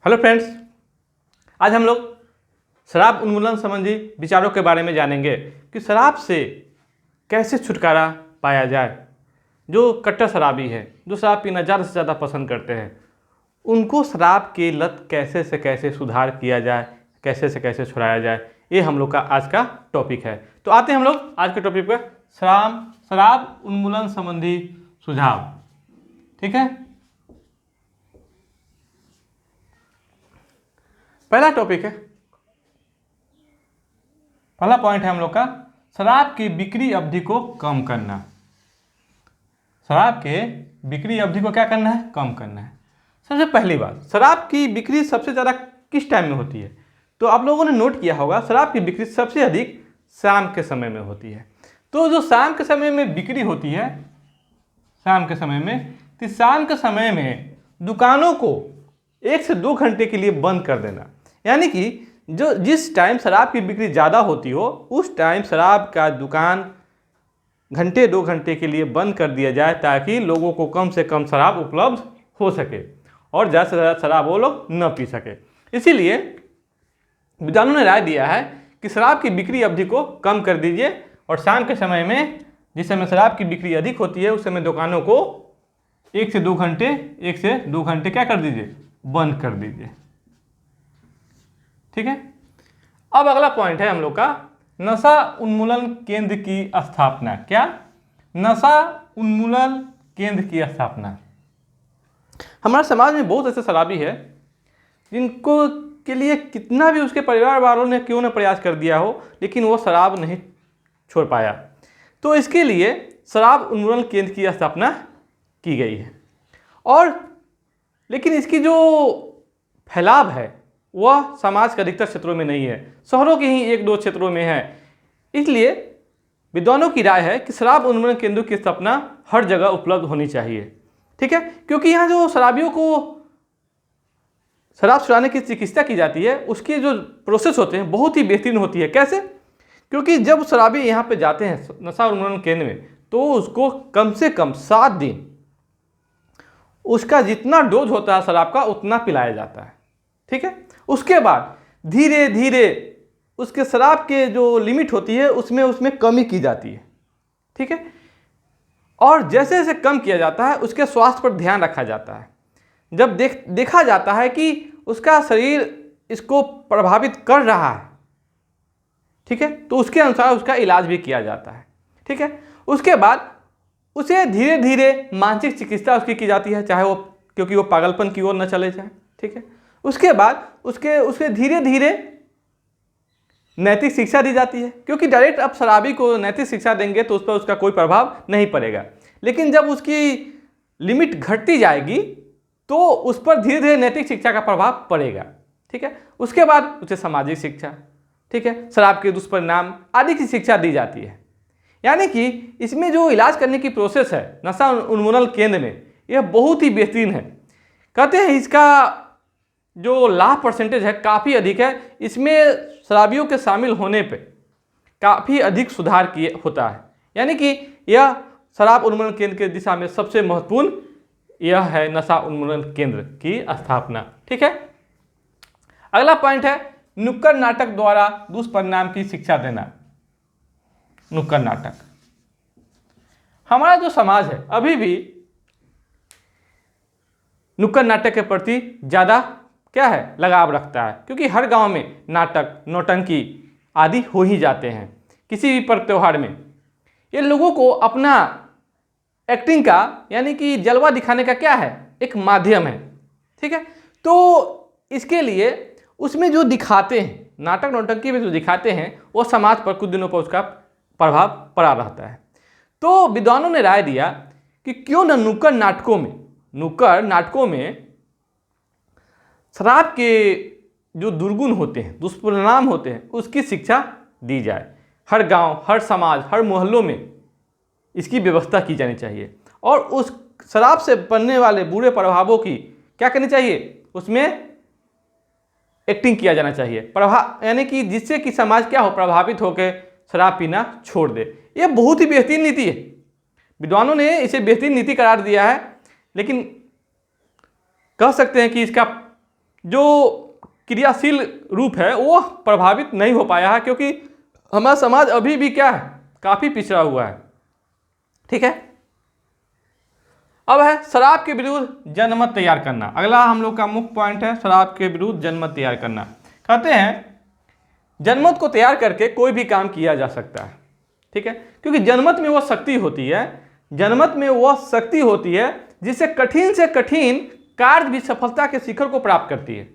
Hello friends, आज हम लोग शराब उन्मूलन संबंधी विचारों के बारे में जानेंगे कि शराब से कैसे छुटकारा पाया जाए। जो कट्टर शराबी है, जो शराब पीना ज़्यादा से ज़्यादा पसंद करते हैं, उनको शराब की लत कैसे से कैसे सुधार किया जाए, कैसे से कैसे छुड़ाया जाए, ये हम लोग का आज का टॉपिक है। तो आते हैं हम लोग आज के टॉपिक पर, शराब उन्मूलन संबंधी सुझाव। ठीक है, पहला टॉपिक है, पहला पॉइंट है हम लोग का शराब की बिक्री अवधि को कम करना। शराब के बिक्री अवधि को क्या करना है? कम करना है। सबसे पहली बात, शराब की बिक्री सबसे ज़्यादा किस टाइम में होती है? तो आप लोगों ने नोट किया होगा, शराब की बिक्री सबसे अधिक शाम के समय में होती है। तो जो शाम के समय में बिक्री होती है, शाम के समय में, तो शाम के समय में दुकानों को 1 से 2 घंटे के लिए बंद कर देना। यानी कि जो जिस टाइम शराब की बिक्री ज़्यादा होती हो, उस टाइम शराब का दुकान घंटे 2 घंटे के लिए बंद कर दिया जाए, ताकि लोगों को कम से कम शराब उपलब्ध हो सके और ज़्यादा से ज़्यादा शराब वो लोग न पी सके। इसीलिए विद्वानों ने राय दिया है कि शराब की बिक्री अवधि को कम कर दीजिए, और शाम के समय में, जिस समय शराब की बिक्री अधिक होती है, उस समय दुकानों को 1 से 2 घंटे क्या कर दीजिए? बंद कर दीजिए। ठीक है। अब अगला पॉइंट है हम लोग का नशा उन्मूलन केंद्र की स्थापना। क्या? नशा उन्मूलन केंद्र की स्थापना। हमारे समाज में बहुत ऐसे शराबी है जिनको के लिए कितना भी उसके परिवार वालों ने क्यों न प्रयास कर दिया हो, लेकिन वो शराब नहीं छोड़ पाया। तो इसके लिए शराब उन्मूलन केंद्र की स्थापना की गई है। और लेकिन इसकी जो फैलाव है वह समाज के अधिकतर क्षेत्रों में नहीं है, शहरों के ही 1-2 क्षेत्रों में है। इसलिए विद्वानों की राय है कि शराब उन्मूलन केंद्रों की स्थापना हर जगह उपलब्ध होनी चाहिए। ठीक है, क्योंकि यहाँ जो शराबियों को शराब छुड़ाने की चिकित्सा की जाती है, उसके जो प्रोसेस होते हैं बहुत ही बेहतरीन होती है। कैसे? क्योंकि जब शराबी यहाँ पे जाते हैं नशा उन्मूलन केंद्र में, तो उसको कम से कम 7 दिन उसका जितना डोज होता है शराब का, उतना पिलाया जाता है। ठीक है, उसके बाद धीरे धीरे उसके शराब के जो लिमिट होती है उसमें कमी की जाती है। ठीक है, और जैसे जैसे कम किया जाता है, उसके स्वास्थ्य पर ध्यान रखा जाता है। जब देखा जाता है कि उसका शरीर इसको प्रभावित कर रहा है, ठीक है, तो उसके अनुसार उसका इलाज भी किया जाता है। ठीक है, उसके बाद उसे धीरे धीरे मानसिक चिकित्सा उसकी की जाती है, चाहे वो, क्योंकि वो पागलपन की ओर न चले जाए। ठीक है, उसके बाद उसके धीरे धीरे नैतिक शिक्षा दी जाती है, क्योंकि डायरेक्ट आप शराबी को नैतिक शिक्षा देंगे तो उस पर उसका कोई प्रभाव नहीं पड़ेगा। लेकिन जब उसकी लिमिट घटती जाएगी तो उस पर धीरे धीरे नैतिक शिक्षा का प्रभाव पड़ेगा। ठीक है, उसके बाद उसे सामाजिक शिक्षा, ठीक है, शराब के दुष्परिणाम आदि की शिक्षा दी जाती है। यानी कि इसमें जो इलाज करने की प्रोसेस है नशा उन्मूलन केंद्र में, यह बहुत ही बेहतरीन है। कहते हैं इसका जो लाभ परसेंटेज है काफ़ी अधिक है। इसमें शराबियों के शामिल होने पे काफ़ी अधिक सुधार होता है। यानी कि यह शराब उन्मूलन केंद्र के दिशा में सबसे महत्वपूर्ण यह है नशा उन्मूलन केंद्र की स्थापना। ठीक है, अगला पॉइंट है नुक्कड़ नाटक द्वारा दुष्परिणाम की शिक्षा देना। नुक्कड़ नाटक, हमारा जो समाज है अभी भी नुक्कड़ नाटक के प्रति ज़्यादा क्या है, लगाव रखता है, क्योंकि हर गांव में नाटक, नौटंकी आदि हो ही जाते हैं किसी भी पर्व त्योहार में। ये लोगों को अपना एक्टिंग का, यानी कि जलवा दिखाने का क्या है, एक माध्यम है। ठीक है, तो इसके लिए उसमें जो दिखाते हैं, नाटक नौटंकी में जो दिखाते हैं, वो समाज पर कुछ दिनों पर उसका प्रभाव पड़ा रहता है। तो विद्वानों ने राय दिया कि क्यों न नुक्कड़ नाटकों में शराब के जो दुर्गुण होते हैं, दुष्परिणाम होते हैं, उसकी शिक्षा दी जाए। हर गांव, हर समाज, हर मोहल्लों में इसकी व्यवस्था की जानी चाहिए, और उस शराब से बनने वाले बुरे प्रभावों की क्या करनी चाहिए, उसमें एक्टिंग किया जाना चाहिए। यानी कि जिससे कि समाज क्या हो, प्रभावित होकर शराब पीना छोड़ दे। यह बहुत ही बेहतरीन नीति है। विद्वानों ने इसे बेहतरीन नीति करार दिया है, लेकिन कह सकते हैं कि इसका जो क्रियाशील रूप है वो प्रभावित नहीं हो पाया है, क्योंकि हमारा समाज अभी भी क्या है, काफ़ी पिछड़ा हुआ है। ठीक है, अब है शराब के विरुद्ध जनमत तैयार करना। अगला हम लोग का मुख्य पॉइंट है शराब के विरुद्ध जनमत तैयार करना। कहते हैं जनमत को तैयार करके कोई भी काम किया जा सकता है। ठीक है, क्योंकि जनमत में वह शक्ति होती है, जनमत में वह शक्ति होती है जिससे कठिन से कठिन कार्य भी सफलता के शिखर को प्राप्त करती है।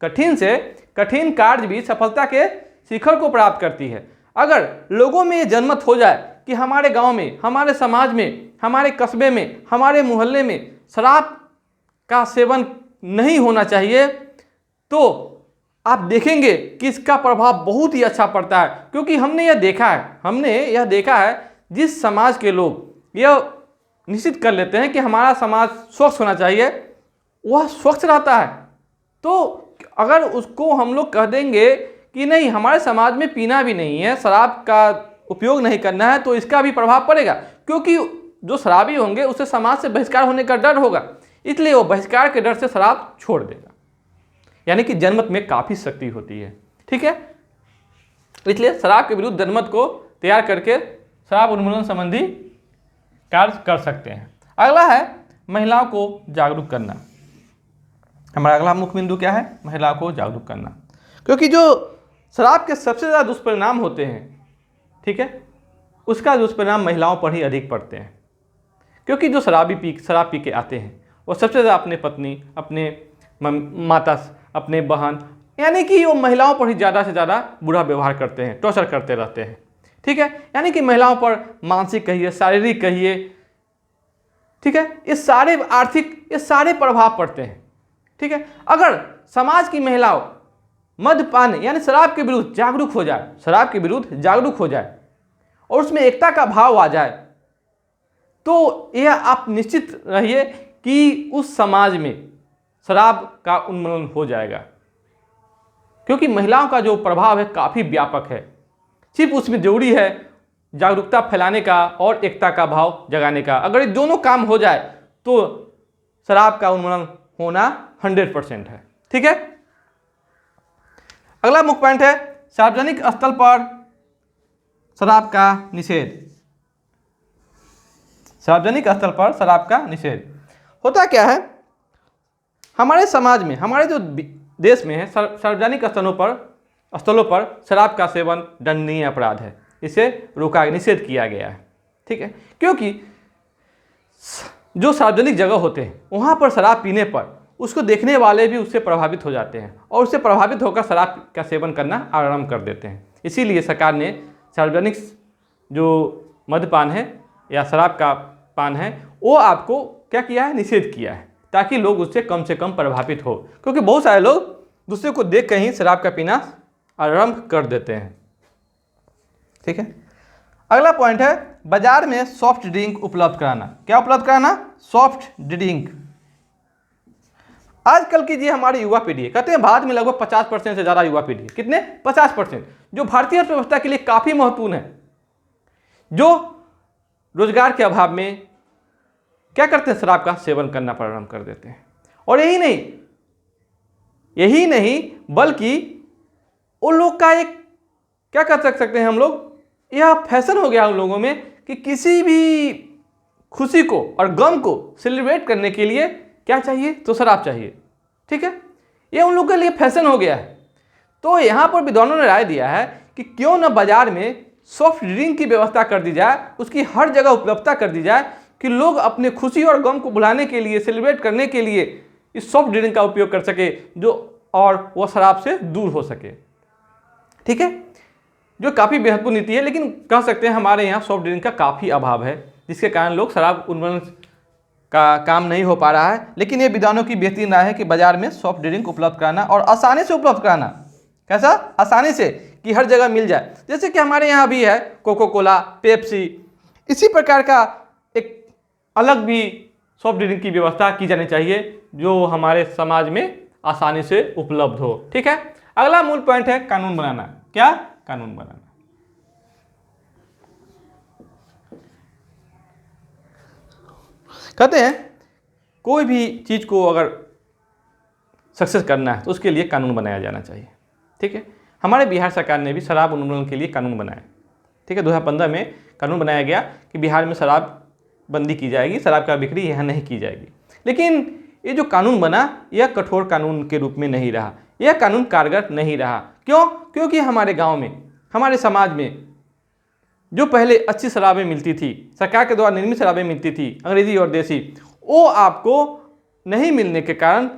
कठिन से कठिन कार्य भी सफलता के शिखर को प्राप्त करती है। अगर लोगों में ये जनमत हो जाए कि हमारे गांव में, हमारे समाज में, हमारे कस्बे में, हमारे मोहल्ले में शराब का सेवन नहीं होना चाहिए, तो आप देखेंगे कि इसका प्रभाव बहुत ही अच्छा पड़ता है। क्योंकि हमने यह देखा है जिस समाज के लोग यह निश्चित कर लेते हैं कि हमारा समाज स्वच्छ होना चाहिए, वह स्वच्छ रहता है। तो अगर उसको हम लोग कह देंगे कि नहीं, हमारे समाज में पीना भी नहीं है, शराब का उपयोग नहीं करना है, तो इसका भी प्रभाव पड़ेगा। क्योंकि जो शराबी होंगे उसे समाज से बहिष्कार होने का डर होगा, इसलिए वो बहिष्कार के डर से शराब छोड़ देगा। यानी कि जनमत में काफ़ी शक्ति होती है। ठीक है, इसलिए शराब के विरुद्ध जनमत को तैयार करके शराब उन्मूलन संबंधी कार्य कर सकते हैं। अगला है महिलाओं को जागरूक करना। हमारा अगला मुख्य बिंदु क्या है, महिलाओं को जागरूक करना। क्योंकि जो शराब के सबसे ज़्यादा दुष्परिणाम होते हैं, ठीक है, उसका दुष्परिणाम महिलाओं पर ही अधिक पड़ते हैं। क्योंकि जो शराब पी के आते हैं वो सबसे ज़्यादा अपने पत्नी, अपने माता, अपने बहन, यानी कि वो महिलाओं पर ही ज़्यादा से ज़्यादा बुरा व्यवहार करते हैं, टॉर्चर करते रहते हैं। ठीक है, यानी कि महिलाओं पर मानसिक कहिए, शारीरिक कहिए, ठीक है, ये सारे आर्थिक, ये सारे प्रभाव पड़ते हैं। ठीक है, अगर समाज की महिलाओं मद्यपान यानी शराब के विरुद्ध जागरूक हो जाए, शराब के विरुद्ध जागरूक हो जाए और उसमें एकता का भाव आ जाए, तो यह आप निश्चित रहिए कि उस समाज में शराब का उन्मूलन हो जाएगा। क्योंकि महिलाओं का जो प्रभाव है काफ़ी व्यापक है। सिर्फ उसमें जरूरी है जागरूकता फैलाने का और एकता का भाव जगाने का। अगर ये दोनों काम हो जाए तो शराब का उन्मूलन होना 100% है। ठीक है, अगला मुख्य पॉइंट है सार्वजनिक स्थल पर शराब का निषेध। सार्वजनिक स्थल पर शराब का निषेध होता क्या है, हमारे समाज में, हमारे जो देश में है, सार्वजनिक स्थलों पर शराब का सेवन दंडनीय अपराध है। इसे रोका, निषेध किया गया है। ठीक है, क्योंकि जो सार्वजनिक जगह होते हैं वहाँ पर शराब पीने पर उसको देखने वाले भी उससे प्रभावित हो जाते हैं और उससे प्रभावित होकर शराब का सेवन करना आरंभ कर देते हैं। इसीलिए सरकार ने सार्वजनिक जो मद्यपान है या शराब का पान है वो आपको क्या किया है, निषेध किया है, ताकि लोग उससे कम प्रभावित हो। क्योंकि बहुत सारे लोग दूसरे को देख कर ही शराब का पीना आरंभ कर देते हैं। ठीक है, अगला पॉइंट है बाजार में सॉफ्ट ड्रिंक उपलब्ध कराना। क्या उपलब्ध कराना, सॉफ्ट ड्रिंक। आजकल की जी हमारी युवा पीढ़ी है, कहते हैं भारत में लगभग 50% से ज़्यादा युवा पीढ़ी है। कितने, 50%, जो भारतीय अर्थव्यवस्था के लिए काफ़ी महत्वपूर्ण है, जो रोजगार के अभाव में क्या करते हैं, शराब का सेवन करना प्रारंभ कर देते हैं। और यही नहीं बल्कि उन लोग का एक क्या कर सकते हैं हम लोग, यह फैशन हो गया उन लोगों में कि किसी भी खुशी को और गम को सेलिब्रेट करने के लिए क्या चाहिए, तो शराब चाहिए। ठीक है, ये उन लोगों के लिए फैशन हो गया है। तो यहाँ पर विद्वानों ने राय दिया है कि क्यों न बाजार में सॉफ्ट ड्रिंक की व्यवस्था कर दी जाए, उसकी हर जगह उपलब्धता कर दी जाए कि लोग अपने खुशी और गम को भुलाने के लिए, सेलिब्रेट करने के लिए इस सॉफ्ट ड्रिंक का उपयोग कर सके, जो और वह शराब से दूर हो सके। ठीक है, जो काफ़ी महत्वपूर्ण नीति है, लेकिन कह सकते हैं हमारे यहाँ सॉफ्ट ड्रिंक का काफ़ी अभाव है, जिसके कारण लोग शराब उन्मूलन का काम नहीं हो पा रहा है। लेकिन ये विद्वानों की बेहतरीन राय है कि बाजार में सॉफ्ट ड्रिंक उपलब्ध कराना और आसानी से उपलब्ध कराना। कैसा, आसानी से, कि हर जगह मिल जाए। जैसे कि हमारे यहाँ भी है कोको कोला, पेप्सी, इसी प्रकार का एक अलग भी सॉफ्ट ड्रिंक की व्यवस्था की जानी चाहिए जो हमारे समाज में आसानी से उपलब्ध हो। ठीक है, अगला मूल पॉइंट है कानून बनाना। क्या, कानून बनाना। कहते हैं कोई भी चीज को अगर सक्सेस करना है तो उसके लिए कानून बनाया जाना चाहिए। ठीक है, हमारे बिहार सरकार ने भी शराब उन्मूलन के लिए कानून बनाया। ठीक है, 2015 में कानून बनाया गया कि बिहार में शराब बंदी की जाएगी, शराब का बिक्री यहाँ नहीं की जाएगी। लेकिन ये जो कानून बना यह कठोर कानून के रूप में नहीं रहा, यह कानून कारगर नहीं रहा। क्यों? क्योंकि हमारे गांव में, हमारे समाज में जो पहले अच्छी शराबें मिलती थी, सरकार के द्वारा निर्मित शराबें मिलती थी अंग्रेजी और देसी, वो आपको नहीं मिलने के कारण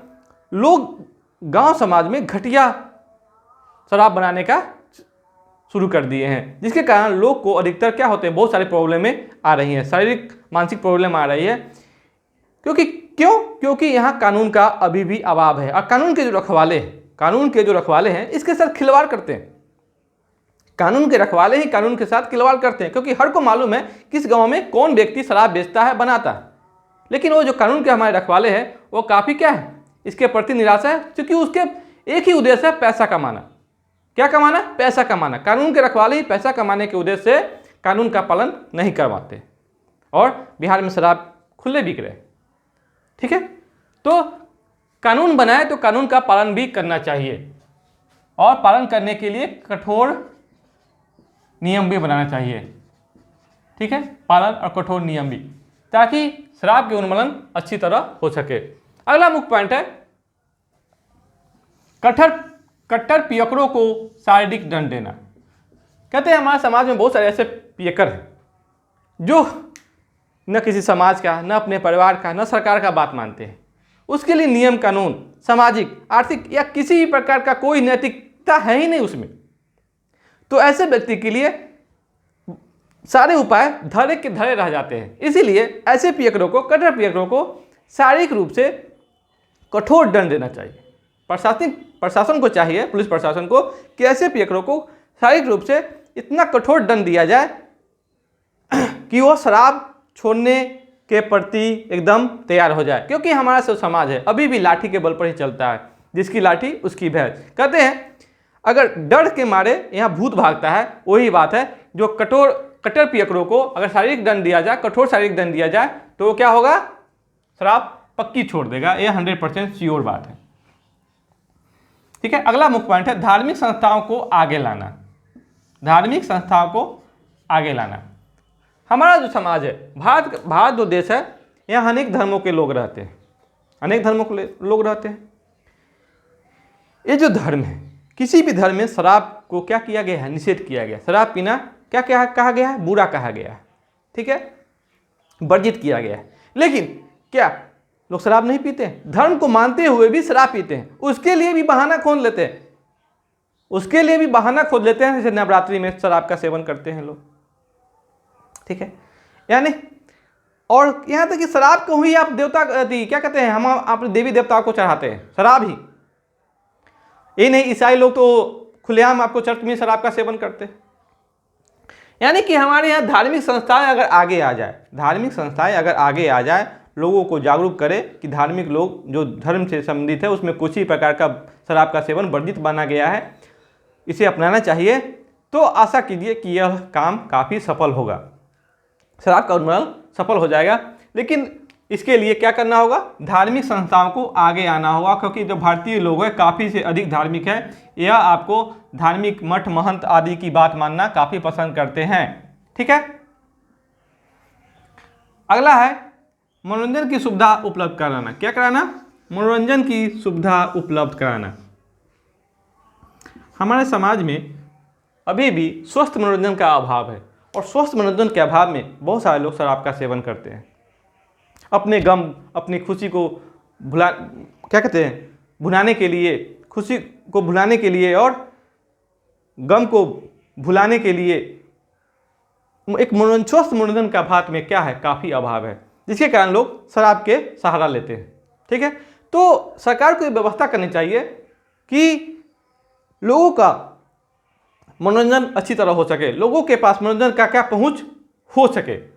लोग गांव समाज में घटिया शराब बनाने का शुरू कर दिए हैं, जिसके कारण लोग को अधिकतर क्या होते हैं, बहुत सारी प्रॉब्लमें आ रही हैं, शारीरिक मानसिक प्रॉब्लम आ रही है। क्योंकि यहाँ कानून का अभी भी अभाव है और कानून के जो रखवाले हैं इसके साथ खिलवाड़ करते हैं। कानून के रखवाले ही कानून के साथ खिलवाड़ करते हैं, क्योंकि हर को मालूम है किस गांव में कौन व्यक्ति शराब बेचता है, बनाता है। लेकिन वो जो कानून के हमारे रखवाले हैं वो काफ़ी क्या है, इसके प्रति निराशा है, क्योंकि उसके एक ही उद्देश्य है, पैसा कमाना। क्या कमाना? पैसा कमाना। कानून के रखवाले ही पैसा कमाने के उद्देश्य से कानून का पालन नहीं करवाते और बिहार में शराब खुले बिक रहे। ठीक है, तो कानून बनाए तो कानून का पालन भी करना चाहिए और पालन करने के लिए कठोर नियम भी बनाना चाहिए। ठीक है, पालन और कठोर नियम भी, ताकि शराब के उन्मूलन अच्छी तरह हो सके। अगला मुख्य पॉइंट है कट्टर पियकरों को शारीरिक दंड देना। कहते हैं हमारे समाज में बहुत सारे ऐसे पियकर हैं जो न किसी समाज का, न अपने परिवार का, न सरकार का बात मानते हैं। उसके लिए नियम कानून, सामाजिक, आर्थिक या किसी भी प्रकार का कोई नैतिकता है ही नहीं उसमें। तो ऐसे व्यक्ति के लिए सारे उपाय धरे के धरे रह जाते हैं। इसीलिए ऐसे पियकरों को, कट्टर पियकरों को शारीरिक रूप से कठोर दंड देना चाहिए। प्रशासन को चाहिए, पुलिस प्रशासन को, कि ऐसे पियकरों को शारीरिक रूप से इतना कठोर दंड दिया जाए कि वो शराब छोड़ने के प्रति एकदम तैयार हो जाए। क्योंकि हमारा जो समाज है अभी भी लाठी के बल पर ही चलता है, जिसकी लाठी उसकी भैंस। कहते हैं अगर डर के मारे यहाँ भूत भागता है, वही बात है। जो कट्टर पियकरों को अगर शारीरिक दंड दिया जाए, कठोर शारीरिक दंड दिया जाए, तो क्या होगा? शराब पक्की छोड़ देगा। यह 100% श्योर बात है। ठीक है, अगला मुख्य पॉइंट है धार्मिक संस्थाओं को आगे लाना। धार्मिक संस्थाओं को आगे लाना। हमारा जो समाज है, भारत जो देश है, यहाँ अनेक धर्मों के लोग रहते हैं, अनेक धर्मों के लोग रहते हैं। ये जो धर्म है, किसी भी धर्म में शराब को क्या किया गया है? निषेध किया गया। शराब पीना क्या कहा गया है? बुरा कहा गया है। ठीक है, वर्जित किया गया है। लेकिन क्या लोग शराब नहीं पीते हैं? धर्म को मानते हुए भी शराब पीते हैं। उसके लिए भी बहाना खोज लेते हैं, जैसे नवरात्रि में शराब का सेवन करते हैं लोग। ठीक है, यानी और यहाँ तक कि शराब को ही आप देवता क्या कहते हैं, हम आप देवी देवताओं को चढ़ाते हैं शराब ही। ये नहीं, ईसाई लोग तो खुलेआम आपको चर्च में शराब का सेवन करते हैं। यानी कि हमारे यहाँ धार्मिक संस्थाएं अगर आगे आ जाए, लोगों को जागरूक करे कि धार्मिक लोग जो धर्म से संबंधित है उसमें कुछ ही प्रकार का शराब का सेवन वर्जित माना गया है, इसे अपनाना चाहिए, तो आशा कीजिए कि यह काम काफ़ी सफल होगा, शराब का उन्मूलन सफल हो जाएगा। लेकिन इसके लिए क्या करना होगा? धार्मिक संस्थाओं को आगे आना होगा, क्योंकि जो भारतीय लोग हैं काफ़ी से अधिक धार्मिक है। यह आपको धार्मिक मठ महंत आदि की बात मानना काफ़ी पसंद करते हैं। ठीक है, अगला है मनोरंजन की सुविधा उपलब्ध कराना। क्या कराना? मनोरंजन की सुविधा उपलब्ध कराना। हमारे समाज में अभी भी स्वस्थ मनोरंजन का अभाव है और स्वस्थ मनोरंजन के अभाव में बहुत सारे लोग शराब का सेवन करते हैं। अपने गम, अपनी खुशी को भुलाने के लिए, खुशी को भुलाने के लिए और गम को भुलाने के लिए एक स्वस्थ मनोरंजन का भात में क्या है? काफ़ी अभाव है, जिसके कारण लोग शराब के सहारा लेते हैं। ठीक है, तो सरकार को ये व्यवस्था करनी चाहिए कि लोगों का मनोरंजन अच्छी तरह हो सके, लोगों के पास मनोरंजन का क्या पहुंच हो सके,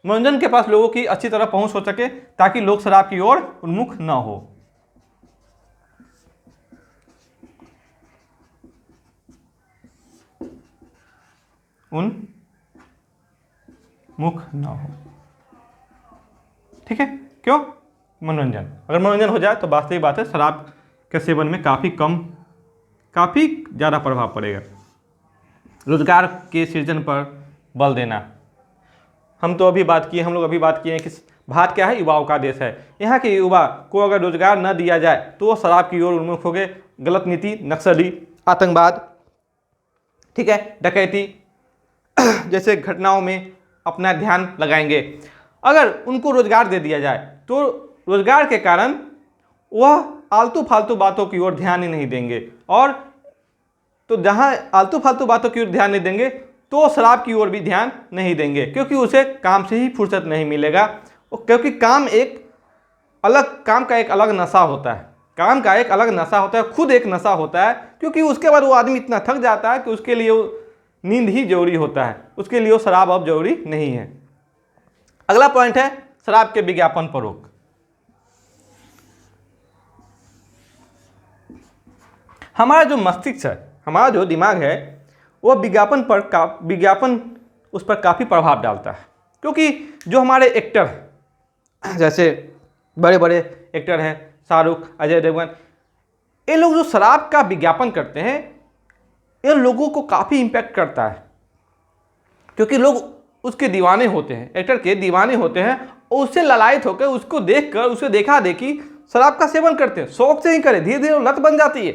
मनोरंजन के पास लोगों की अच्छी तरह पहुंच हो सके, ताकि लोग शराब की ओर उन्मुख न हो। ठीक है, क्यों? मनोरंजन, अगर मनोरंजन हो जाए तो वास्तविक बात है शराब के सेवन में काफ़ी ज़्यादा प्रभाव पड़ेगा। रोजगार के सृजन पर बल देना। हम लोग अभी बात किए हैं कि भारत क्या है, युवाओं का देश है। यहाँ के युवा को अगर रोजगार न दिया जाए तो वो शराब की ओर उन्मुख हो गए, गलत नीति, नक्सली, आतंकवाद, ठीक है, डकैती जैसे घटनाओं में अपना ध्यान लगाएंगे। अगर उनको रोजगार दे दिया जाए तो रोजगार के कारण वह आलतू फालतू बातों की ओर ध्यान ही नहीं देंगे, और तो जहाँ आलतू फालतू बातों की ओर ध्यान नहीं देंगे तो शराब की ओर भी ध्यान नहीं देंगे, क्योंकि उसे काम से ही फुर्सत नहीं मिलेगा। क्योंकि काम का एक अलग नशा होता है, काम का एक अलग नशा होता है, खुद एक नशा होता है, क्योंकि उसके बाद वो आदमी इतना थक जाता है कि उसके लिए नींद ही जरूरी होता है, उसके लिए वो शराब अब जरूरी नहीं है। अगला पॉइंट है शराब के विज्ञापन पर रोक। हमारा जो मस्तिष्क है, हमारा जो दिमाग है, वो विज्ञापन उस पर काफ़ी प्रभाव डालता है। क्योंकि जो हमारे एक्टर हैं, जैसे बड़े बड़े एक्टर हैं, शाहरुख, अजय देवगन, ये लोग जो शराब का विज्ञापन करते हैं, ये लोगों को काफ़ी इम्पैक्ट करता है, क्योंकि लोग उसके दीवाने होते हैं, एक्टर के दीवाने होते हैं, और उससे ललायत होकर, उसको देखकर, उसे देखा देखी शराब का सेवन करते हैं। शौक से ही करें, धीरे धीरे लत बन जाती है।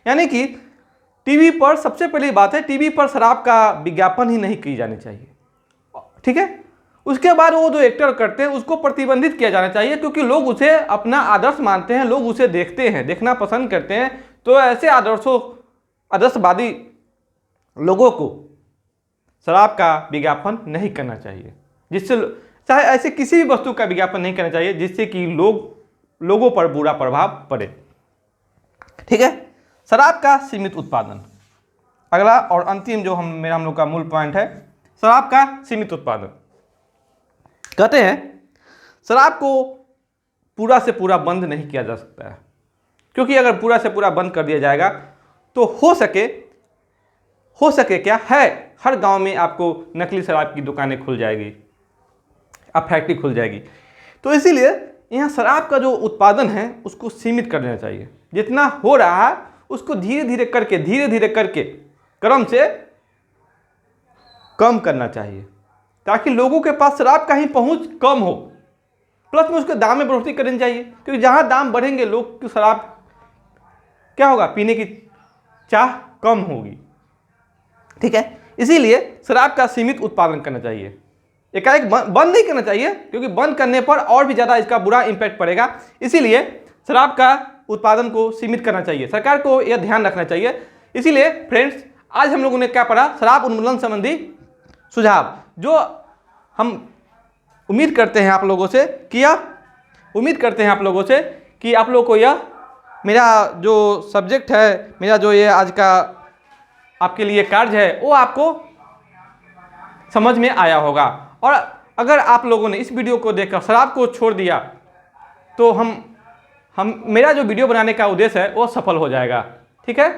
यानी कि टीवी पर, सबसे पहली बात है, टीवी पर शराब का विज्ञापन ही नहीं की जानी चाहिए, ठीक है। उसके बाद वो जो एक्टर करते हैं उसको प्रतिबंधित किया जाना चाहिए, क्योंकि लोग उसे अपना आदर्श मानते हैं, लोग उसे देखते हैं, देखना पसंद करते हैं। तो ऐसे आदर्शवादी लोगों को शराब का विज्ञापन नहीं करना चाहिए, जिससे चाहे ऐसे किसी भी वस्तु का विज्ञापन नहीं करना चाहिए जिससे कि लोगों पर बुरा प्रभाव पड़े, ठीक है। शराब का सीमित उत्पादन। अगला और अंतिम जो हम लोग का मूल पॉइंट है, शराब का सीमित उत्पादन। कहते हैं शराब को पूरा से पूरा बंद नहीं किया जा सकता है, क्योंकि अगर पूरा से पूरा बंद कर दिया जाएगा तो हो सके क्या है, हर गांव में आपको नकली शराब की दुकानें खुल जाएगी, अब फैक्ट्री खुल जाएगी। तो इसीलिए यहाँ शराब का जो उत्पादन है उसको सीमित कर देना चाहिए। जितना हो रहा है उसको धीरे धीरे करके क्रम से कम करना चाहिए, ताकि लोगों के पास शराब का ही पहुंच कम हो। प्लस में उसके दाम में बढ़ोतरी करनी चाहिए, क्योंकि जहां दाम बढ़ेंगे लोग की शराब क्या होगा, पीने की चाह कम होगी, ठीक है। इसीलिए शराब का सीमित उत्पादन करना चाहिए, एकाएक बंद नहीं करना चाहिए, क्योंकि बंद करने पर और भी ज़्यादा इसका बुरा इम्पैक्ट पड़ेगा। इसीलिए शराब का उत्पादन को सीमित करना चाहिए, सरकार को यह ध्यान रखना चाहिए। इसीलिए फ्रेंड्स, आज हम लोगों ने क्या पढ़ा, शराब उन्मूलन संबंधी सुझाव, जो हम उम्मीद करते हैं आप लोगों से कि आप लोगों को यह मेरा जो सब्जेक्ट है, मेरा जो ये आज का आपके लिए कार्य है, वो आपको समझ में आया होगा। और अगर आप लोगों ने इस वीडियो को देखकर शराब को छोड़ दिया तो मेरा जो वीडियो बनाने का उद्देश्य है वो सफल हो जाएगा, ठीक है।